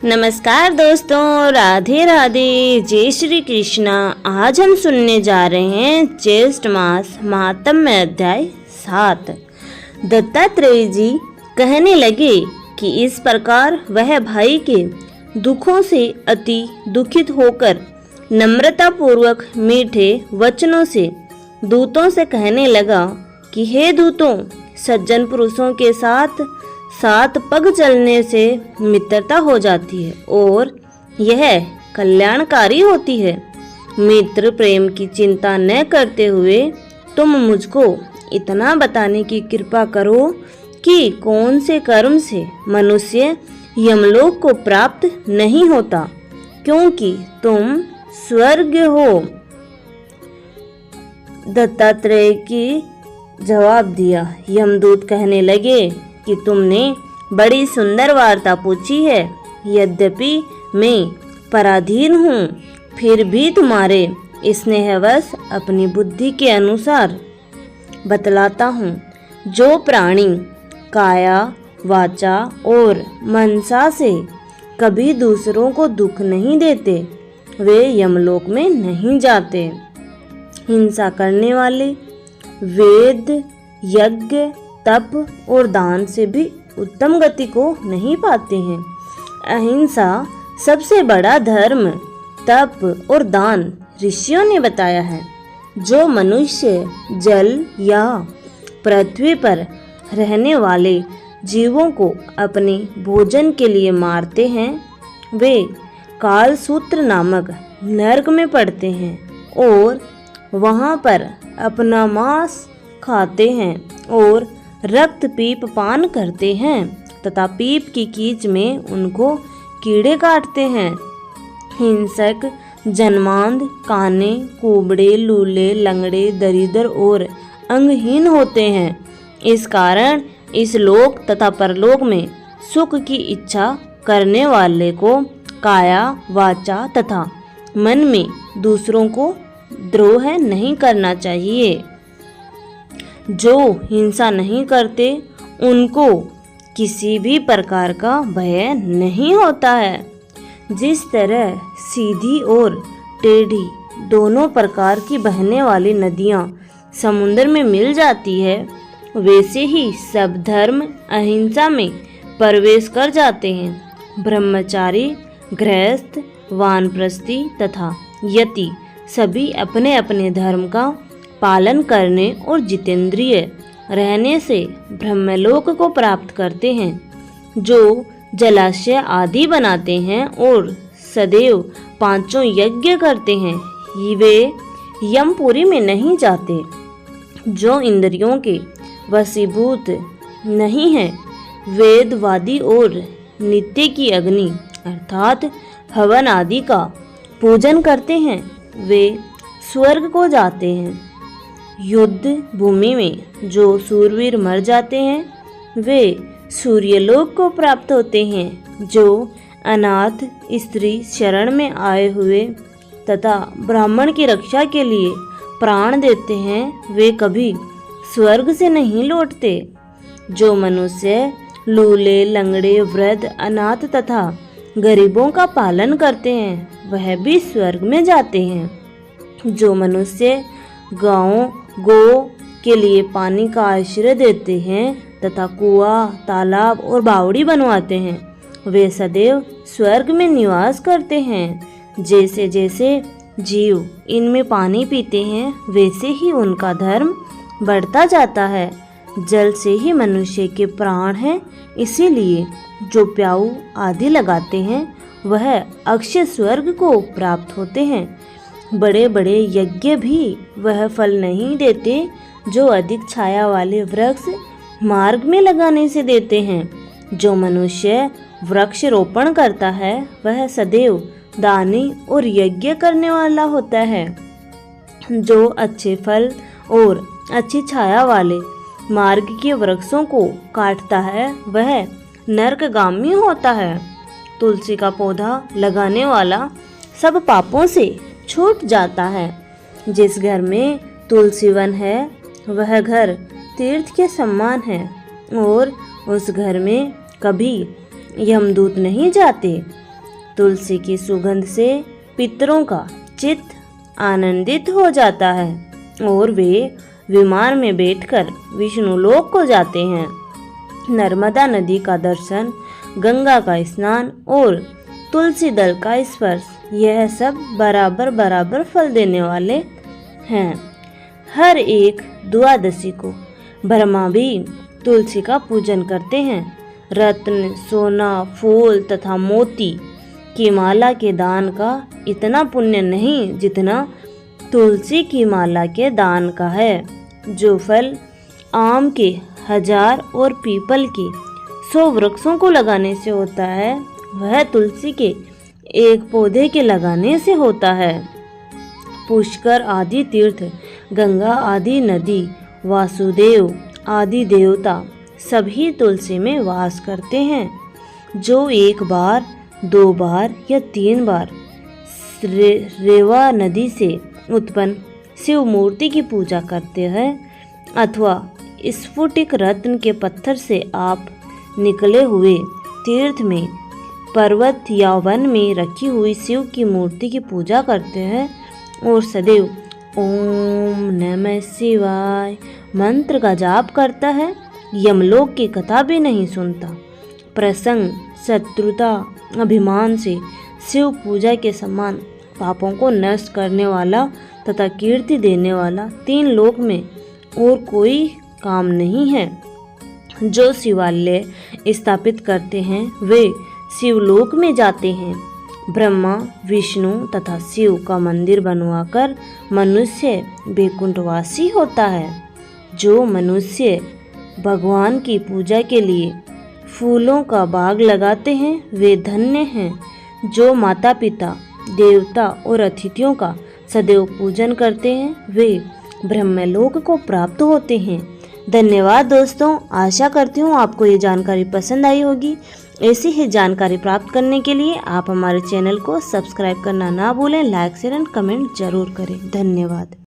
नमस्कार दोस्तों, राधे राधे, जय श्री कृष्णा। आज हम सुनने जा रहे हैं ज्येष्ठ मास महात्म्य अध्याय 7। दत्तात्रेय जी कहने लगे कि इस प्रकार वह भाई के दुखों से अति दुखित होकर नम्रता पूर्वक मीठे वचनों से दूतों से कहने लगा कि हे दूतों, सज्जन पुरुषों के साथ 7 पग चलने से मित्रता हो जाती है और यह कल्याणकारी होती है। मित्र प्रेम की चिंता न करते हुए तुम मुझको इतना बताने की कृपा करो कि कौन से कर्म से मनुष्य यमलोक को प्राप्त नहीं होता, क्योंकि तुम स्वर्ग हो। दत्तात्रेय की जवाब दिया। यमदूत कहने लगे कि तुमने बड़ी सुंदर वार्ता पूछी है। यद्यपि मैं पराधीन हूँ, फिर भी तुम्हारे स्नेहवश अपनी बुद्धि के अनुसार बतलाता हूँ। जो प्राणी काया, वाचा और मनसा से कभी दूसरों को दुख नहीं देते, वे यमलोक में नहीं जाते। हिंसा करने वाले वेद, यज्ञ, तप और दान से भी उत्तम गति को नहीं पाते हैं। अहिंसा सबसे बड़ा धर्म, तप और दान ऋषियों ने बताया है। जो मनुष्य जल या पृथ्वी पर रहने वाले जीवों को अपने भोजन के लिए मारते हैं, वे कालसूत्र नामक नरक में पड़ते हैं और वहां पर अपना मांस खाते हैं और रक्त पीप पान करते हैं तथा पीप की कीच में उनको कीड़े काटते हैं। हिंसक जन्मांध, काने, कुबड़े, लूले, लंगड़े, दरिद्र और अंगहीन होते हैं। इस कारण इस लोक तथा परलोक में सुख की इच्छा करने वाले को काया, वाचा तथा मन में दूसरों को द्रोह नहीं करना चाहिए। जो हिंसा नहीं करते उनको किसी भी प्रकार का भय नहीं होता है। जिस तरह सीधी और टेढ़ी दोनों प्रकार की बहने वाली नदियाँ समुद्र में मिल जाती है, वैसे ही सब धर्म अहिंसा में प्रवेश कर जाते हैं। ब्रह्मचारी, गृहस्थ, वानप्रस्थी तथा यति सभी अपने अपने धर्म का पालन करने और जितेंद्रिय रहने से ब्रह्मलोक को प्राप्त करते हैं। जो जलाशय आदि बनाते हैं और सदैव 5 यज्ञ करते हैं, वे यमपुरी में नहीं जाते। जो इंद्रियों के वशीभूत नहीं है, वेदवादी और नित्य की अग्नि अर्थात हवन आदि का पूजन करते हैं, वे स्वर्ग को जाते हैं। युद्ध भूमि में जो सूरवीर मर जाते हैं, वे सूर्यलोक को प्राप्त होते हैं। जो अनाथ स्त्री शरण में आए हुए तथा ब्राह्मण की रक्षा के लिए प्राण देते हैं, वे कभी स्वर्ग से नहीं लौटते। जो मनुष्य लूले, लंगड़े, वृद्ध, अनाथ तथा गरीबों का पालन करते हैं, वह भी स्वर्ग में जाते हैं। जो मनुष्य गायों, गौ के लिए पानी का आश्रय देते हैं तथा कुआं, तालाब और बावड़ी बनवाते हैं, वे सदैव स्वर्ग में निवास करते हैं। जैसे जैसे जीव इनमें पानी पीते हैं, वैसे ही उनका धर्म बढ़ता जाता है। जल से ही मनुष्य के प्राण हैं, इसीलिए जो प्याऊ आदि लगाते हैं, वह अक्षय स्वर्ग को प्राप्त होते हैं। बड़े बड़े यज्ञ भी वह फल नहीं देते जो अधिक छाया वाले वृक्ष मार्ग में लगाने से देते हैं। जो मनुष्य वृक्ष रोपण करता है, वह सदैव दानी और यज्ञ करने वाला होता है। जो अच्छे फल और अच्छी छाया वाले मार्ग के वृक्षों को काटता है, वह नरकगामी होता है। तुलसी का पौधा लगाने वाला सब पापों से छूट जाता है। जिस घर में तुलसी वन है, वह घर तीर्थ के समान है और उस घर में कभी यमदूत नहीं जाते। तुलसी की सुगंध से पितरों का चित्त आनंदित हो जाता है और वे विमान में बैठकर विष्णु लोक को जाते हैं। नर्मदा नदी का दर्शन, गंगा का स्नान और तुलसी दल का स्पर्श, यह सब बराबर बराबर फल देने वाले हैं। हर एक द्वादशी को ब्रह्मा भी तुलसी का पूजन करते हैं। रत्न, सोना, फूल तथा मोती की माला के दान का इतना पुण्य नहीं जितना तुलसी की माला के दान का है। जो फल आम के 1000 और पीपल के 100 वृक्षों को लगाने से होता है, वह तुलसी के एक पौधे के लगाने से होता है। पुष्कर आदि तीर्थ, गंगा आदि नदी, वासुदेव आदि देवता सभी तुलसी में वास करते हैं। जो एक बार, 2 बार या 3 बार रेवा नदी से उत्पन्न शिव मूर्ति की पूजा करते हैं अथवा स्फटिक रत्न के पत्थर से आप निकले हुए तीर्थ में, पर्वत या वन में रखी हुई शिव की मूर्ति की पूजा करते हैं और सदैव ओम नमः शिवाय मंत्र का जाप करता है, यमलोक की कथा भी नहीं सुनता। प्रसंग, शत्रुता, अभिमान से शिव पूजा के समान पापों को नष्ट करने वाला तथा कीर्ति देने वाला 3 लोक में और कोई काम नहीं है। जो शिवालय स्थापित करते हैं वे शिवलोक में जाते हैं। ब्रह्मा, विष्णु तथा शिव का मंदिर बनवाकर मनुष्य वैकुंठवासी होता है। जो मनुष्य भगवान की पूजा के लिए फूलों का बाग लगाते हैं वे धन्य हैं। जो माता पिता, देवता और अतिथियों का सदैव पूजन करते हैं वे ब्रह्मलोक को प्राप्त होते हैं। धन्यवाद दोस्तों, आशा करती हूँ आपको ये जानकारी पसंद आई होगी। ऐसी ही जानकारी प्राप्त करने के लिए आप हमारे चैनल को सब्सक्राइब करना ना भूलें। लाइक, शेयर एंड कमेंट जरूर करें। धन्यवाद।